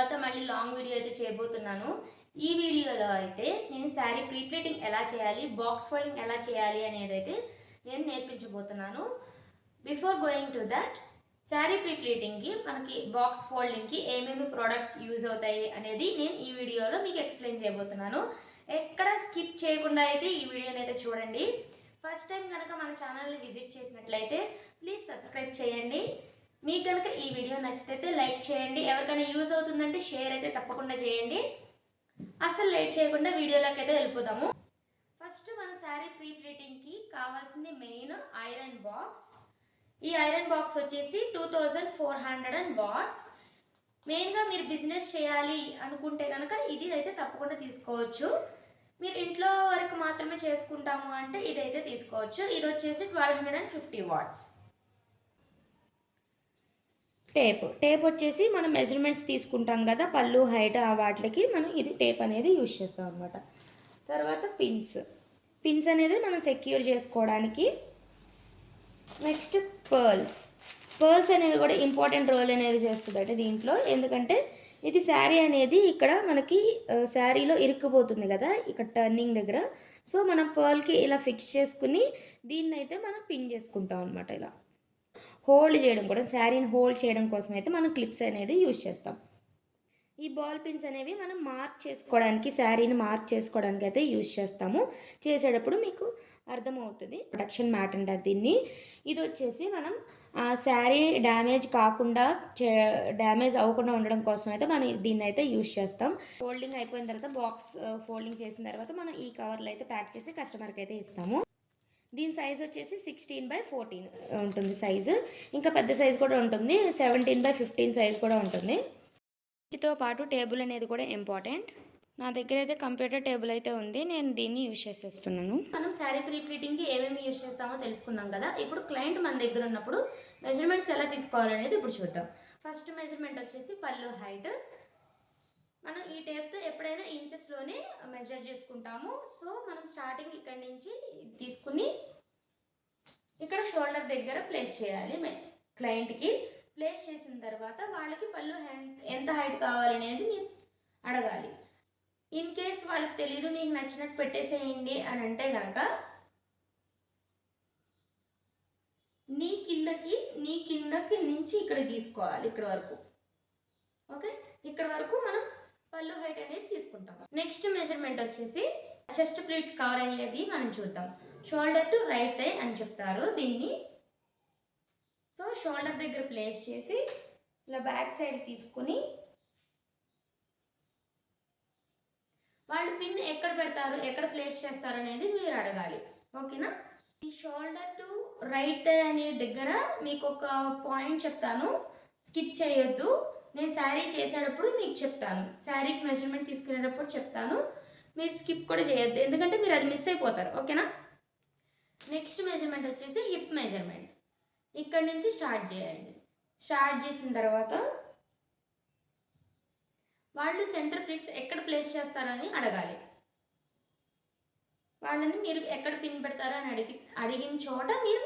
తర్వాత మళ్ళీ long video అయితే చేయబోతున్నాను. ఈ వీడియోలో అయితే నేను శారీ ప్రీ ప్లీటింగ్ ఎలా చేయాలి, బాక్స్ ఫోల్డింగ్ ఎలా చేయాలి అనేది అయితే నేను నేర్పించబోతున్నాను. Before going to that, sari pre ప్లీటింగ్కి మనకి బాక్స్ ఫోల్డింగ్కి ఏమేమి ప్రోడక్ట్స్ యూజ్ అవుతాయి అనేది నేను ఈ వీడియోలో మీకు ఎక్స్ప్లెయిన్ చేయబోతున్నాను. ఎక్కడ స్కిప్ చేయకుండా అయితే ఈ వీడియోని అయితే చూడండి. ఫస్ట్ టైం కనుక మన ఛానల్ని విజిట్ చేసినట్లయితే ప్లీజ్ సబ్స్క్రైబ్ చేయండి. మీకు కనుక ఈ వీడియో నచ్చితే లైక్ చేయండి. ఎవరికైనా యూజ్ అవుతుందంటే షేర్ అయితే తప్పకుండా చేయండి. అసలు లేట్ చేయకుండా వీడియోలోకి అయితే వెళ్ళిపోతాము. ఫస్ట్ మన శారీ ప్రీ ప్లీటింగ్కి కావాల్సింది మెయిన్ ఐరన్ బాక్స్. ఈ ఐరన్ బాక్స్ వచ్చేసి 2400 వాట్స్. మెయిన్గా మీరు బిజినెస్ చేయాలి అనుకుంటే కనుక ఇది అయితే తప్పకుండా తీసుకోవచ్చు. మీరు ఇంట్లో వరకు మాత్రమే చేసుకుంటాము అంటే ఇదైతే తీసుకోవచ్చు. ఇది వచ్చేసి 1250 వాట్స్. టేప్ వచ్చేసి మనం మెజర్మెంట్స్ తీసుకుంటాం కదా, పళ్ళు హైట్ ఆ వాటికి మనం ఇది టేప్ అనేది యూజ్ చేస్తాం అనమాట. తర్వాత పిన్స్ అనేది మనం సెక్యూర్ చేసుకోవడానికి. నెక్స్ట్ పర్ల్స్ అనేవి కూడా ఇంపార్టెంట్ రోల్ అనేది చేస్తుంది దీంట్లో. ఎందుకంటే ఇది శారీ అనేది ఇక్కడ మనకి శారీలో ఇరుక్కుపోతుంది కదా, ఇక్కడ టర్నింగ్ దగ్గర. సో మనం పర్ల్కి ఇలా ఫిక్స్ చేసుకుని దీన్ని అయితే మనం పిన్ చేసుకుంటాం అనమాట. ఇలా హోల్డ్ చేయడం కూడా, శారీని హోల్డ్ చేయడం కోసం అయితే మనం క్లిప్స్ అనేది యూజ్ చేస్తాం. ఈ బాల్ పిన్స్ అనేవి మనం మార్క్ చేసుకోవడానికి, శారీని మార్క్ చేసుకోవడానికి అయితే యూజ్ చేస్తాము. చేసేటప్పుడు మీకు అర్థమవుతుంది. ప్రొటెక్షన్ మ్యాట్ అంటారు దీన్ని. ఇది వచ్చేసి మనం శారీ డ్యామేజ్ అవ్వకుండా ఉండడం కోసం అయితే మనం దీన్ని అయితే యూజ్ చేస్తాం. ఫోల్డింగ్ అయిపోయిన తర్వాత, బాక్స్ ఫోల్డింగ్ చేసిన తర్వాత మనం ఈ కవర్లో అయితే ప్యాక్ చేసి కస్టమర్కి అయితే ఇస్తాము. దీని సైజ్ వచ్చేసి 16/14 ఉంటుంది సైజు. ఇంకా పెద్ద సైజు కూడా ఉంటుంది, 17/15 సైజ్ కూడా ఉంటుంది. వీటితో పాటు టేబుల్ అనేది కూడా ఇంపార్టెంట్. నా దగ్గర అయితే కంప్యూటర్ టేబుల్ అయితే ఉంది, నేను దీన్ని యూజ్ చేసేస్తున్నాను. మనం శారీ ప్రీ ప్లీటింగ్కి ఏమేమి యూజ్ చేస్తామో తెలుసుకున్నాం కదా. ఇప్పుడు క్లయింట్ మన దగ్గర ఉన్నప్పుడు మెజర్మెంట్స్ ఎలా తీసుకోవాలనేది ఇప్పుడు చూద్దాం. ఫస్ట్ మెజర్మెంట్ వచ్చేసి పళ్ళు హైట్. మనం ఈ టేప్తో ఎప్పుడైనా ఇంచెస్లోనే మెజర్ చేసుకుంటాము. సో మనం స్టార్టింగ్ ఇక్కడ నుంచి తీసుకుని ఇక్కడ షోల్డర్ దగ్గర ప్లేస్ చేయాలి. క్లయింట్కి ప్లేస్ చేసిన తర్వాత వాళ్ళకి పళ్ళు ఎంత హైట్ కావాలనేది మీరు అడగాలి. ఇన్ కేస్ వాళ్ళకి తెలీదు, మీకు నచ్చినట్టు పెట్టేసేయండి అని అంటే కనుక నీ కిందకి నుంచి ఇక్కడ తీసుకోవాలి, ఇక్కడ వరకు. ఓకే, ఇక్కడ వరకు మనం పళ్ళు హైట్ అనేది తీసుకుంటాం. నెక్స్ట్ మెజర్మెంట్ వచ్చేసి చెస్ట్ ప్లీట్స్ కవర్ అయ్యేది మనం చూద్దాం. షోల్డర్ టు రైట్ థై అని చెప్తారు దీన్ని. సో షోల్డర్ దగ్గర ప్లేస్ చేసి ఇలా బ్యాక్ సైడ్ తీసుకుని వాళ్ళు పిన్ ఎక్కడ పెడతారు, ఎక్కడ ప్లేస్ చేస్తారు అనేది మీరు అడగాలి. ఓకేనా? ఈ షోల్డర్ టు రైట్ థై అనే దగ్గర మీకు ఒక పాయింట్ చెప్తాను, స్కిప్ చేయొద్దు. నేను శారీ చేసేటప్పుడు మీకు చెప్తాను, శారీకి మెజర్మెంట్ తీసుకునేటప్పుడు చెప్తాను, మీరు స్కిప్ కూడా చేయొద్దు, ఎందుకంటే మీరు అది మిస్ అయిపోతారు. ఓకేనా? నెక్స్ట్ మెజర్మెంట్ వచ్చేసి హిప్ మెజర్మెంట్. ఇక్కడ నుంచి స్టార్ట్ చేయండి. స్టార్ట్ చేసిన తర్వాత వాళ్ళు సెంటర్ ప్లీట్స్ ఎక్కడ ప్లేస్ చేస్తారని అడగాలి. వాళ్ళని మీరు ఎక్కడ పిన్ పెడతారో అని అడిగిన చోట మీరు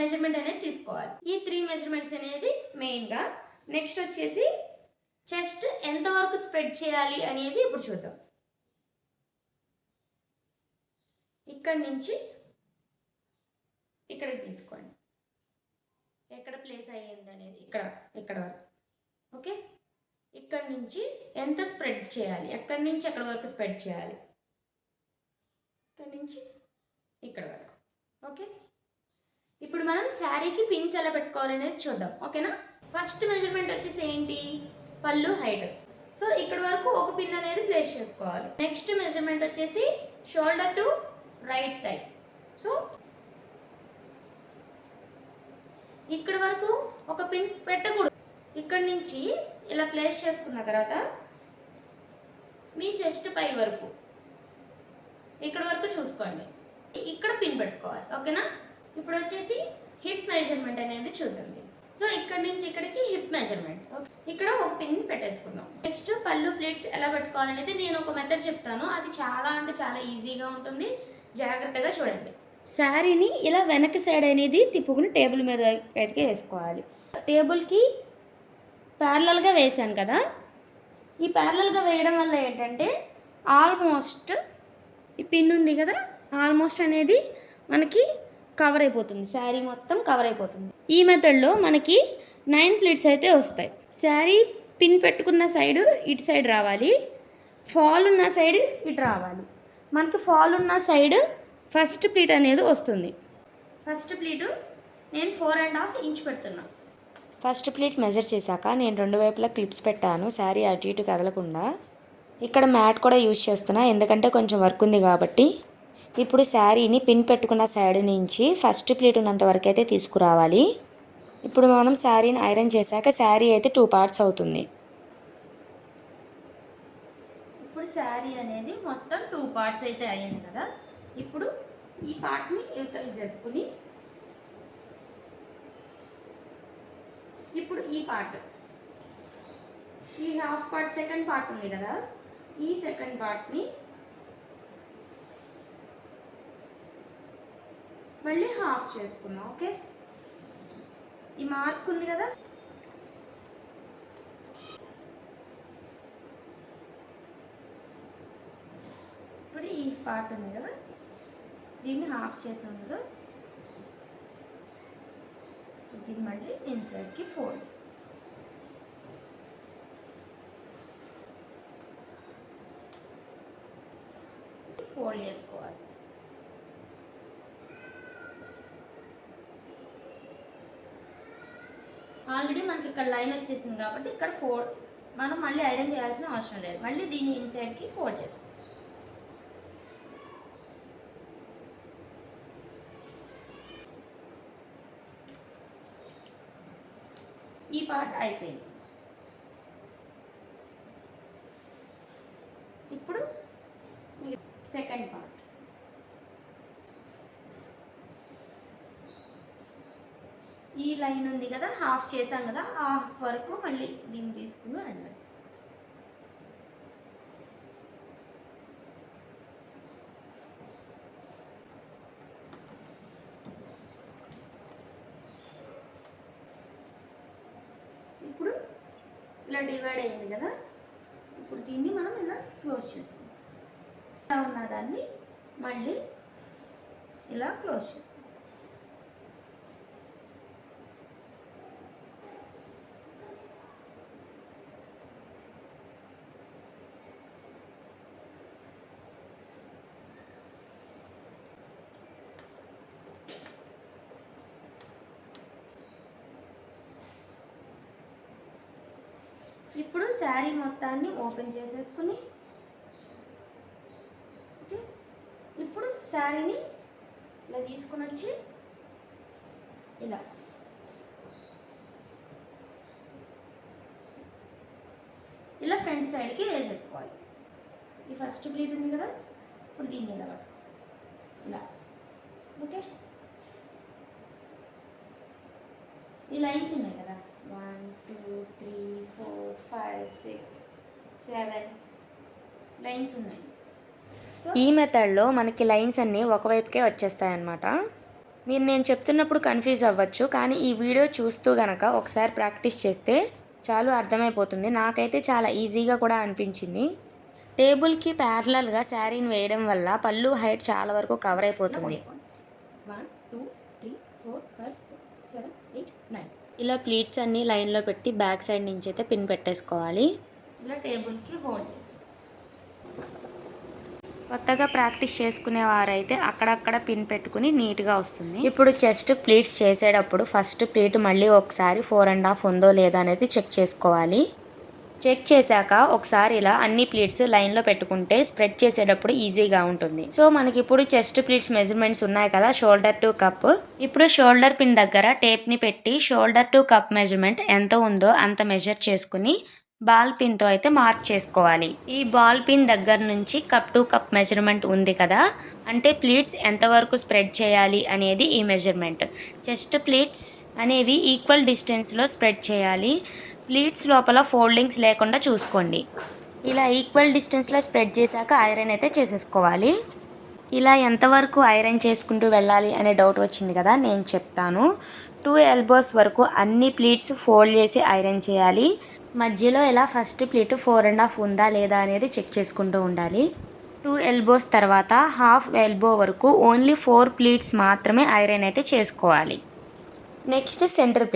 మెజర్మెంట్ అనేది తీసుకోవాలి. ఈ 3 మెజర్మెంట్స్ అనేది మెయిన్గా. నెక్స్ట్ వచ్చేసి చెస్ట్ ఎంతవరకు స్ప్రెడ్ చేయాలి అనేది ఇప్పుడు చూద్దాం. ఇక్కడి నుంచి ఇక్కడికి తీసుకోండి, ఎక్కడ ప్లేస్ అయ్యింది అనేది ఇక్కడ వరకు. ఓకే, ఇక్కడ నుంచి ఎంత స్ప్రెడ్ చేయాలి, ఎక్కడి నుంచి ఎక్కడి వరకు స్ప్రెడ్ చేయాలి, ఇక్కడ నుంచి ఇక్కడ వరకు. ఓకే, ఇప్పుడు మనం శారీకి పిన్స్ ఎలా పెట్టుకోవాలనేది చూద్దాం. ఓకేనా? ఫస్ట్ మెజర్మెంట్ వచ్చేసి ఏంటి, పళ్ళు హైట్. సో ఇక్కడ వరకు ఒక పిన్ అనేది ప్లేస్ చేసుకోవాలి. నెక్స్ట్ మెజర్మెంట్ వచ్చేసి shoulder to right thigh. So ఇక్కడ వరకు ఒక పిన్ పెట్టకూడదు. ఇక్కడ నుంచి ఇలా ప్లేస్ చేసుకున్న తర్వాత మీ చెస్ట్ పై వరకు ఇక్కడ వరకు చూసుకోండి, ఇక్కడ పిన్ పెట్టుకోవాలి. ఓకేనా? ఇప్పుడు వచ్చేసి హిప్ మెజర్మెంట్ అనేది చూద్దాం. సో ఇక్కడ నుంచి ఇక్కడికి హిప్ మెజర్మెంట్. ఇక్కడ ఒక పిన్ పెట్టేసుకుందాం. నెక్స్ట్ పళ్ళు ప్లేట్స్ ఎలా పెట్టుకోవాలనేది నేను ఒక మెథడ్ చెప్తాను, అది చాలా అంటే చాలా ఈజీగా ఉంటుంది, జాగ్రత్తగా చూడండి. శారీని ఇలా వెనక్కి సైడ్ అనేది తిప్పుకుని టేబుల్ మీద అయితే వేసుకోవాలి. టేబుల్కి ప్యారలల్గా వేసాను కదా, ఈ ప్యారలల్గా వేయడం వల్ల ఏంటంటే ఆల్మోస్ట్ ఈ పిన్ ఉంది కదా, ఆల్మోస్ట్ అనేది మనకి కవర్ అయిపోతుంది, శారీ మొత్తం కవర్ అయిపోతుంది. ఈ మెథడ్లో మనకి 9 ప్లీట్స్ అయితే వస్తాయి. శారీ పిన్ పెట్టుకున్న సైడు ఇటు సైడ్ రావాలి, ఫాల్ ఉన్న సైడ్ ఇటు రావాలి. మనకి ఫాల్ ఉన్న సైడ్ ఫస్ట్ ప్లీట్ అనేది వస్తుంది. ఫస్ట్ ప్లీటు నేను 4.5 ఇంచ్ పెడుతున్నా. ఫస్ట్ ప్లీట్ మెజర్ చేశాక నేను 2 వైపులా క్లిప్స్ పెట్టాను, శారీ అటు ఇటు కదలకుండా. ఇక్కడ మ్యాట్ కూడా యూజ్ చేస్తున్నా, ఎందుకంటే కొంచెం వర్క్ ఉంది కాబట్టి. ఇప్పుడు శారీని పిన్ పెట్టుకున్న సైడ్ నుంచి ఫస్ట్ ప్లీట్ ఉన్నంత వరకు అయితే తీసుకురావాలి. ఇప్పుడు మనం శారీని ఐరన్ చేశాక శారీ అయితే 2 పార్ట్స్ అవుతుంది. ఇప్పుడు శారీ అనేది మొత్తం 2 పార్ట్స్ అయితే అయ్యింది కదా. ఇప్పుడు ఈ పార్ట్ని యువతలు జరుపుకుని, ఇప్పుడు ఈ పార్ట్, ఈ హాఫ్ పార్ట్ సెకండ్ పార్ట్ ఉంది కదా, ఈ సెకండ్ పార్ట్ని మళ్ళీ హాఫ్ చేసుకున్నాం. ఓకే, ఈ మార్క్ ఉంది కదా, ఇప్పుడు ఈ పార్ట్ ఉంది కదా, దీన్ని హాఫ్ చేసాం కదా, దీన్ని మళ్ళీ ఇన్సైడ్కి ఫోల్డ్ చేస్తాం. ఫోల్డ్ చేసుకోవాలి. ఆల్రెడీ మనకి ఇక్కడ లైన్ వచ్చేసింది కాబట్టి ఇక్కడ మనం మళ్ళీ ఐరన్ చేయాల్సిన అవసరం లేదు. మళ్ళీ దీన్ని ఇన్సైడ్కి ఫోల్డ్ చేసుకోవాలి. ఈ పార్ట్ అయిపోయింది. ఇప్పుడు సెకండ్ పార్ట్, ఈ లైన్ ఉంది కదా, హాఫ్ చేసాం కదా, హాఫ్ వరకు మళ్ళీ దీన్ని తీసుకుని వెళ్ళాలి. ఇప్పుడు ఇలా డివైడ్ అయ్యింది కదా, ఇప్పుడు దీన్ని మనం ఇలా క్లోజ్ చేసుకుంటాం. ఇలా ఉన్న దాన్ని మళ్ళీ ఇలా క్లోజ్ చేసుకుంటాం. ఇప్పుడు శారీ మొత్తాన్ని ఓపెన్ చేసేసుకుని, ఓకే, ఇప్పుడు శారీని ఇలా తీసుకుని వచ్చి ఇలా ఫ్రంట్ సైడ్కి వేసేసుకోవాలి. ఈ ఫస్ట్ ప్లీట్ ఉంది కదా, ఇప్పుడు దీన్ని ఇలా ఓకే. ఈ లైన్స్ ఉన్నాయి కదా, 1 2 3 4 5 6 7 లైన్స్ ఉన్నాయి. ఈ మెథడ్లో మనకి లైన్స్ అన్నీ ఒకవైపుకే వచ్చేస్తాయి అన్నమాట. మీరు నేను చెప్తున్నప్పుడు కన్ఫ్యూజ్ అవ్వచ్చు, కానీ ఈ వీడియో చూస్తూ గనక ఒకసారి ప్రాక్టీస్ చేస్తే చాలు అర్థమైపోతుంది. నాకైతే చాలా ఈజీగా కూడా అనిపించింది. టేబుల్కి ప్యారలల్గా శారీని వేయడం వల్ల పళ్ళు హైట్ చాలా వరకు కవర్ అయిపోతుంది. 1 2 3 4 5 6 7 8 9 ఇలా ప్లీట్స్ అన్నీ లైన్లో పెట్టి బ్యాక్ సైడ్ నుంచి అయితే పిన్ పెట్టేసుకోవాలి. ఇలా టేబుల్కి హోల్డ్ చేసేసుకోవాలి. కొత్తగా ప్రాక్టీస్ చేసుకునే వారైతే అక్కడక్కడ పిన్ పెట్టుకుని నీట్గా వస్తుంది. ఇప్పుడు చెస్ట్ ప్లీట్స్ చేసేటప్పుడు ఫస్ట్ ప్లీట్ మళ్ళీ ఒకసారి 4.5 ఉందో లేదా అనేది చెక్ చేసుకోవాలి. చెక్ చేశాక ఒకసారి ఇలా అన్ని ప్లీట్స్ లైన్లో పెట్టుకుంటే స్ప్రెడ్ చేసేటప్పుడు ఈజీగా ఉంటుంది. సో మనకి ఇప్పుడు చెస్ట్ ప్లీట్స్ మెజర్మెంట్స్ ఉన్నాయి కదా, షోల్డర్ టు కప్. ఇప్పుడు షోల్డర్ పిన్ దగ్గర టేప్ని పెట్టి షోల్డర్ టు కప్ మెజర్మెంట్ ఎంత ఉందో అంత మెజర్ చేసుకుని బాల్ పిన్తో అయితే మార్క్ చేసుకోవాలి. ఈ బాల్ పిన్ దగ్గర నుంచి కప్ టు కప్ మెజర్మెంట్ ఉంది కదా, అంటే ప్లీట్స్ ఎంతవరకు స్ప్రెడ్ చేయాలి అనేది ఈ మెజర్మెంట్. చెస్ట్ ప్లీట్స్ అనేవి ఈక్వల్ డిస్టెన్స్లో స్ప్రెడ్ చేయాలి. ప్లీట్స్ లోపల ఫోల్డింగ్స్ లేకుండా చూసుకోండి. ఇలా ఈక్వల్ డిస్టెన్స్లో స్ప్రెడ్ చేశాక ఐరన్ అయితే చేసేసుకోవాలి. ఇలా ఎంతవరకు ఐరన్ చేసుకుంటూ వెళ్ళాలి అనే డౌట్ వచ్చింది కదా, నేను చెప్తాను. 2 ఎల్బోస్ వరకు అన్ని ప్లీట్స్ ఫోల్డ్ చేసి ఐరన్ చేయాలి. మధ్యలో ఇలా ఫస్ట్ ప్లీట్ 4.5 ఉందా లేదా అనేది చెక్ చేసుకుంటూ ఉండాలి. 2 ఎల్బోస్ తర్వాత హాఫ్ ఎల్బో వరకు ఓన్లీ 4 ప్లీట్స్ మాత్రమే ఐరన్ అయితే చేసుకోవాలి. నెక్స్ట్ సెంటర్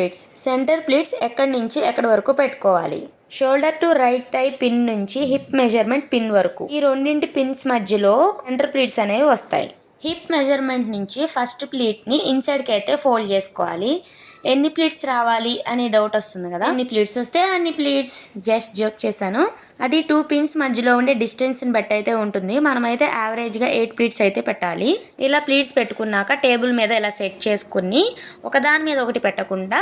ప్లీట్స్ ఎక్కడి నుంచి ఎక్కడి వరకు పెట్టుకోవాలి. Shoulder to right thigh pin నుంచి హిప్ మెజర్మెంట్ పిన్ వరకు ఈ రెండింటి పిన్స్ మధ్యలో సెంటర్ ప్లీట్స్ అనేవి వస్తాయి. హిప్ మెజర్మెంట్ నుంచి ఫస్ట్ ప్లీట్ని ఇన్సైడ్కి అయితే ఫోల్డ్ చేసుకోవాలి. ఎన్ని ప్లీట్స్ రావాలి అనే డౌట్ వస్తుంది కదా, ఎన్ని ప్లీట్స్ వస్తే అన్ని ప్లీట్స్. జస్ట్ జోక్ చేశాను. అది 2 పిన్స్ మధ్యలో ఉండే డిస్టెన్స్ని బట్టి అయితే ఉంటుంది. మనమైతే యావరేజ్గా 8 ప్లీట్స్ అయితే పెట్టాలి. ఇలా ప్లీట్స్ పెట్టుకున్నాక టేబుల్ మీద ఇలా సెట్ చేసుకుని ఒకదాని మీద ఒకటి పెట్టకుండా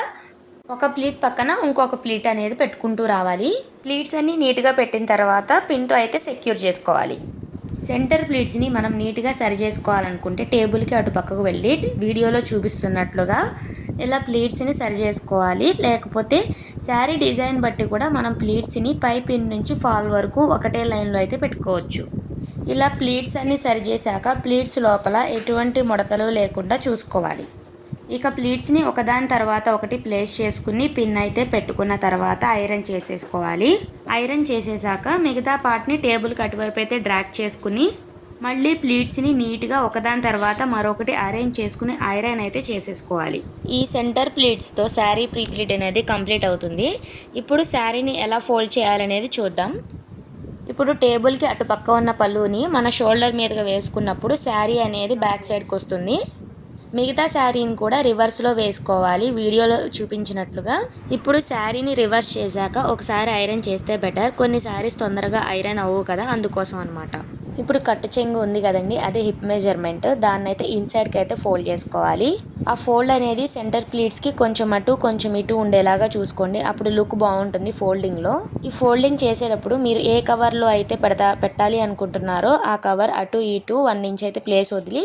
ఒక ప్లీట్ పక్కన ఇంకొక ప్లీట్ అనేది పెట్టుకుంటూ రావాలి. ప్లీట్స్ అన్ని నీట్గా పెట్టిన తర్వాత పిన్తో అయితే సెక్యూర్ చేసుకోవాలి. సెంటర్ ప్లీట్స్ని మనం నీట్గా సరి చేసుకోవాలనుకుంటే టేబుల్కి అటు పక్కకు వెళ్ళి వీడియోలో చూపిస్తున్నట్లుగా ఇలా ప్లీట్స్ని సరి చేసుకోవాలి. లేకపోతే శారీ డిజైన్ బట్టి కూడా మనం ప్లీట్స్ని పై పిన్ నుంచి ఫాల్ వరకు ఒకటే లైన్లో అయితే పెట్టుకోవచ్చు. ఇలా ప్లీట్స్ అన్ని సరి చేశాక ప్లీట్స్ లోపల ఎటువంటి ముడతలు లేకుండా చూసుకోవాలి. ఇక ప్లీట్స్ని ఒకదాని తర్వాత ఒకటి ప్లేస్ చేసుకుని పిన్ అయితే పెట్టుకున్న తర్వాత ఐరన్ చేసేసుకోవాలి. ఐరన్ చేసేసాక మిగతా పార్ట్ని టేబుల్కి అటువైపు అయితే డ్రాగ్ చేసుకుని మళ్ళీ ప్లీట్స్ని నీట్గా ఒకదాని తర్వాత మరొకటి అరేంజ్ చేసుకుని ఐరన్ అయితే చేసేసుకోవాలి. ఈ సెంటర్ ప్లీట్స్తో శారీ ప్రీ ప్లీట్ అనేది కంప్లీట్ అవుతుంది. ఇప్పుడు శారీని ఎలా ఫోల్డ్ చేయాలనేది చూద్దాం. ఇప్పుడు టేబుల్కి అటు పక్క ఉన్న పళ్ళుని మన షోల్డర్ మీదగా వేసుకున్నప్పుడు శారీ అనేది బ్యాక్ సైడ్కి వస్తుంది. మిగతా శారీని కూడా రివర్స్లో వేసుకోవాలి వీడియోలో చూపించినట్లుగా. ఇప్పుడు శారీని రివర్స్ చేశాక ఒకసారి ఐరన్ చేస్తే బెటర్. కొన్ని శారీస్ తొందరగా ఐరన్ అవ్వవు కదా, అందుకోసం అనమాట. ఇప్పుడు కట్టు చెంగు ఉంది కదండి, అదే హిప్ మెజర్మెంట్. దాన్ని అయితే ఇన్సైడ్కి అయితే ఫోల్డ్ చేసుకోవాలి. ఆ ఫోల్డ్ అనేది సెంటర్ ప్లీట్స్కి కొంచెం అటు కొంచెం ఇటు ఉండేలాగా చూసుకోండి. అప్పుడు లుక్ బాగుంటుంది ఫోల్డింగ్లో. ఈ ఫోల్డింగ్ చేసేటప్పుడు మీరు ఏ కవర్లో అయితే పెట్టాలి అనుకుంటున్నారో ఆ కవర్ అటు ఇటు 1 ఇంచ్ అయితే ప్లేస్ వదిలి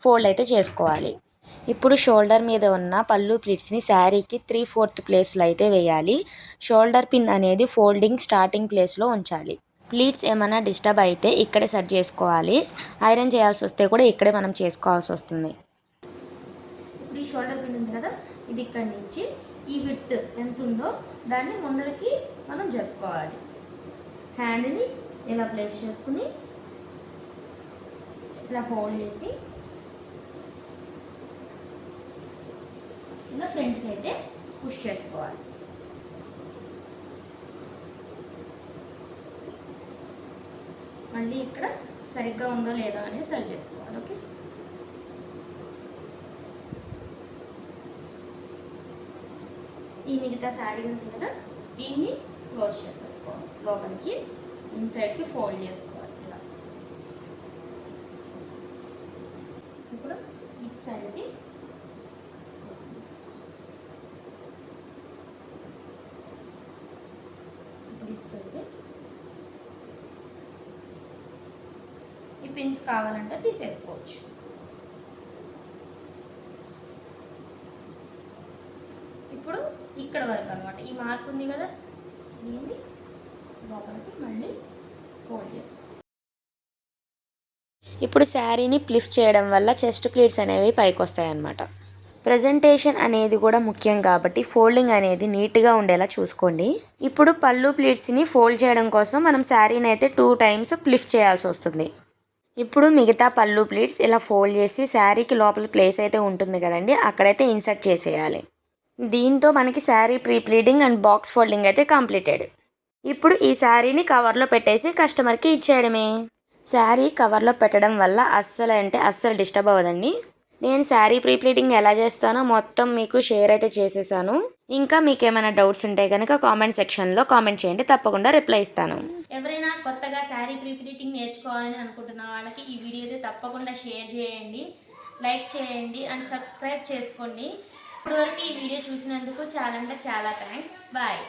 ఫోల్డ్ అయితే చేసుకోవాలి. ఇప్పుడు షోల్డర్ మీద ఉన్న పళ్ళు ప్లీట్స్ని శారీకి 3/4 ప్లేస్లో అయితే వేయాలి. షోల్డర్ పిన్ అనేది ఫోల్డింగ్ స్టార్టింగ్ ప్లేస్లో ఉంచాలి. ప్లీట్స్ ఏమైనా డిస్టర్బ్ అయితే ఇక్కడే సెట్ చేసుకోవాలి. ఐరన్ చేయాల్సి వస్తే కూడా ఇక్కడే మనం చేసుకోవాల్సి వస్తుంది. ఇప్పుడు ఈ షోల్డర్ పిన్ ఉంది కదా, ఇది ఇక్కడి నుంచి ఈ విడ్త్ ఎంత ఉందో దాన్ని ముందరికి మనం జరుపుకోవాలి. హ్యాండ్ని ఇలా ప్లేస్ చేసుకుని ఇలా హోల్డ్ చేసి ఇలా ఫ్రంట్కి అయితే పుష్ చేసుకోవాలి. మళ్ళీ ఇక్కడ సరిగ్గా ఉందో లేదో అనేది సరి చేసుకోవాలి. ఓకే, ఈ మిగతా శారీ ఉంది కదా, దీన్ని క్లోజ్ చేసేసుకోవాలి. లోపలికి ఇన్సైడ్కి ఫోల్డ్ చేసుకోవాలి ఇలా. ఇప్పుడు ఇటు సైడ్కి ఈ పిన్స్ కావాలంటే తీసేసుకోవచ్చు. ఇప్పుడు ఇక్కడ వరకు అనమాట ఈ మార్క్ ఉంది కదా, దీన్ని లోపలికి మళ్ళీ ఫోల్డ్ చేసుకోవాలి. ఇప్పుడు శారీని ప్లిఫ్ట్ చేయడం వల్ల చెస్ట్ ప్లీట్స్ అనేవి పైకి వస్తాయి అన్నమాట. ప్రెజెంటేషన్ అనేది కూడా ముఖ్యం కాబట్టి ఫోల్డింగ్ అనేది నీట్గా ఉండేలా చూసుకోండి. ఇప్పుడు పళ్ళు ప్లీట్స్ని ఫోల్డ్ చేయడం కోసం మనం శారీని అయితే 2 టైమ్స్ ప్లిఫ్ట్ చేయాల్సి వస్తుంది. ఇప్పుడు మిగతా పళ్ళు ప్లీట్స్ ఇలా ఫోల్డ్ చేసి శారీకి లోపల ప్లేస్ అయితే ఉంటుంది కదండి, అక్కడైతే ఇన్సర్ట్ చేసేయాలి. దీంతో మనకి sari pre pleating and box folding అయితే కంప్లీటెడ్. ఇప్పుడు ఈ శారీని కవర్లో పెట్టేసి కస్టమర్కి ఇచ్చేయడమే. శారీ కవర్లో పెట్టడం వల్ల అస్సలు డిస్టర్బ్ అవ్వదండి. నేను శారీ ప్రీ ప్లీటింగ్ ఎలా చేస్తానో మొత్తం మీకు షేర్ అయితే చేసేసాను. ఇంకా మీకు ఏమైనా డౌట్స్ ఉంటే కనుక కామెంట్ సెక్షన్లో కామెంట్ చేయండి, తప్పకుండా రిప్లై ఇస్తాను. ఎవరైనా కొత్తగా శారీ ప్రీ ప్లీటింగ్ నేర్చుకోవాలని అనుకుంటున్న వాళ్ళకి ఈ వీడియో అయితే తప్పకుండా షేర్ చేయండి, లైక్ చేయండి అండ్ సబ్స్క్రైబ్ చేసుకోండి. ఇప్పటివరకు ఈ వీడియో చూసినందుకు చాలా థ్యాంక్స్. బాయ్.